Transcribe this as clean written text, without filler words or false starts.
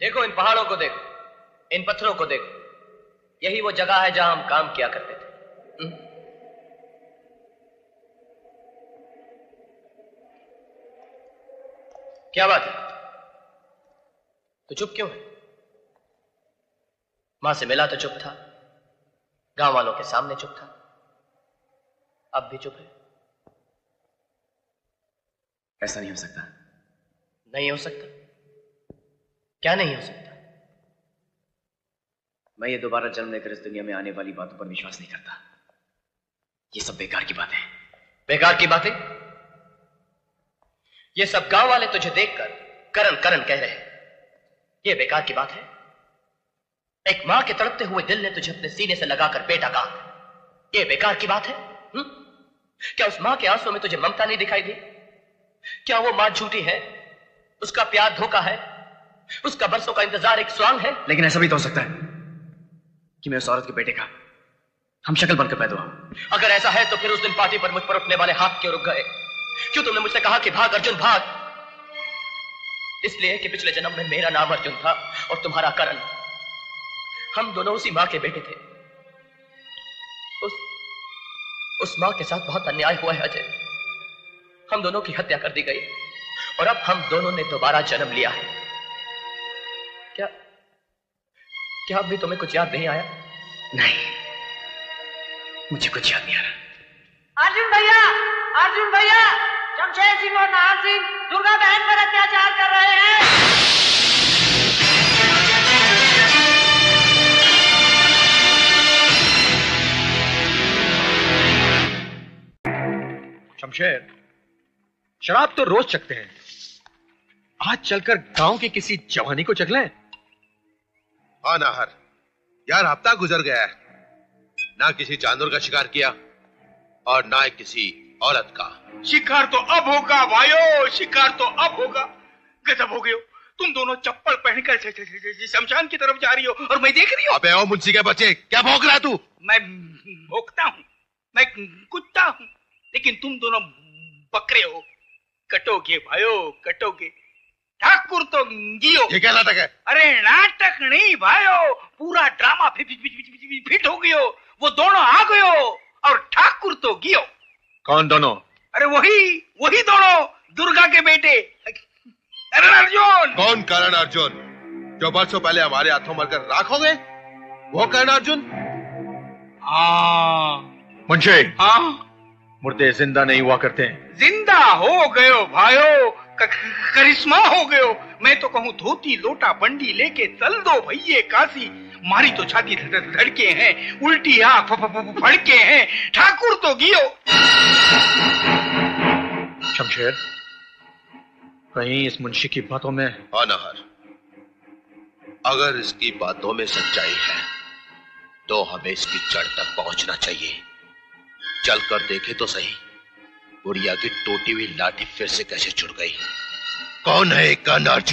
देखो, इन पहाड़ों को देखो, इन पत्थरों को देखो, यही वो जगह है जहां हम काम किया करते थे। क्या बात है, तो चुप क्यों है? मां से मिला तो चुप था, गांव वालों के सामने चुप था, अब भी चुप है। ऐसा नहीं हो सकता। नहीं हो सकता? क्या नहीं हो सकता? मैं ये दोबारा जन्म लेकर इस दुनिया में आने वाली बातों पर विश्वास नहीं करता। ये सब बेकार की बातें। बेकार की बातें? ये सब गांव वाले तुझे देखकर करन करन कह रहे हैं, ये बेकार की बात है? एक मां के तड़पते हुए दिल ने तुझे अपने सीने से लगाकर बेटा कहा, ये बेकार की बात है? क्या उस मां के आंसुओं में तुझे ममता नहीं दिखाई दी? क्या वो मां झूठी है? उसका प्यार धोखा है? उसका बरसों का इंतजार एक स्वांग है? लेकिन ऐसा भी तो हो सकता है कि मैं उस औरत के बेटे का हम शक्ल बनकर पैदा हुआ। अगर ऐसा है तो फिर उस दिन पार्टी पर मुझ पर उठने वाले हाथ क्यों रुक गए? क्यों तुमने मुझसे कहा कि भाग अर्जुन भाग? इसलिए कि पिछले जन्म में मेरा नाम अर्जुन था और तुम्हारा करण। हम दोनों उसी मां के बेटे थे। उस मां के साथ बहुत अन्याय हुआ है अजय। हम दोनों की हत्या कर दी गई और अब हम दोनों ने दोबारा जन्म लिया है। क्या अब भी तुम्हें कुछ याद नहीं आया? नहीं, मुझे कुछ याद नहीं आ रहा। अर्जुन भैया, शमशेर सिंह और नाहर सिंह दुर्गा बहन पर अत्याचार कर रहे हैं। शमशेर, शराब तो रोज चखते हैं, आज चलकर गांव की किसी जवानी को चख लें। हाँ नाहर, यार हफ्ता गुजर गया है, ना किसी जानवर का शिकार किया और ना किसी औरत का। शिकार तो अब होगा भाइयों, शिकार तो अब होगा। गजब हो गए हो तुम दोनों, चप्पल पहनकर शमशान की तरफ जा रही हो और मैं देख रही हूँ। अबे ओ मुंशी के बच्चे, क्या भौंक रहा है तू? मैं भौंकता हूँ, मैं कुत्ता हूँ, लेकिन तुम दोनों बकरे हो। कटोगे भाइयों, कटोगे। ठाकुर तो गियो। ये क्या नाटक है? अरे नाटक नहीं भाइयों, पूरा ड्रामा फिट हो गयो। वो दोनों आ गयो और ठाकुर तो गियो। कौन दोनों? अरे वही दोनों, दुर्गा के बेटे करण अर्जुन। कौन करण अर्जुन? जो बरसों पहले हमारे हाथों मरकर राख हो गए, वो करण अर्जुन? हाँ मुंशी, हाँ, मुर्दे जिंदा नहीं हुआ करते हैं। जिंदा हो गयो भाइयों, करिश्मा हो गयो। मैं तो कहूँ धोती लोटा बंडी लेके चल दो भैये काशी। मारी तो छाती धड़के हैं, उल्टी आंख फड़के हैं। ठाकुर तो गियो। शमशेर, कहीं इस मुंशी की बातों में? हाँ नाहर, अगर इसकी बातों में सच्चाई है तो हमें इसकी जड़ तक पहुंचना चाहिए। चलकर देखे तो सही, बुढ़िया की टूटी हुई लाठी फिर से कैसे जुड़ गई। कौन है कर्ण अर्जुन?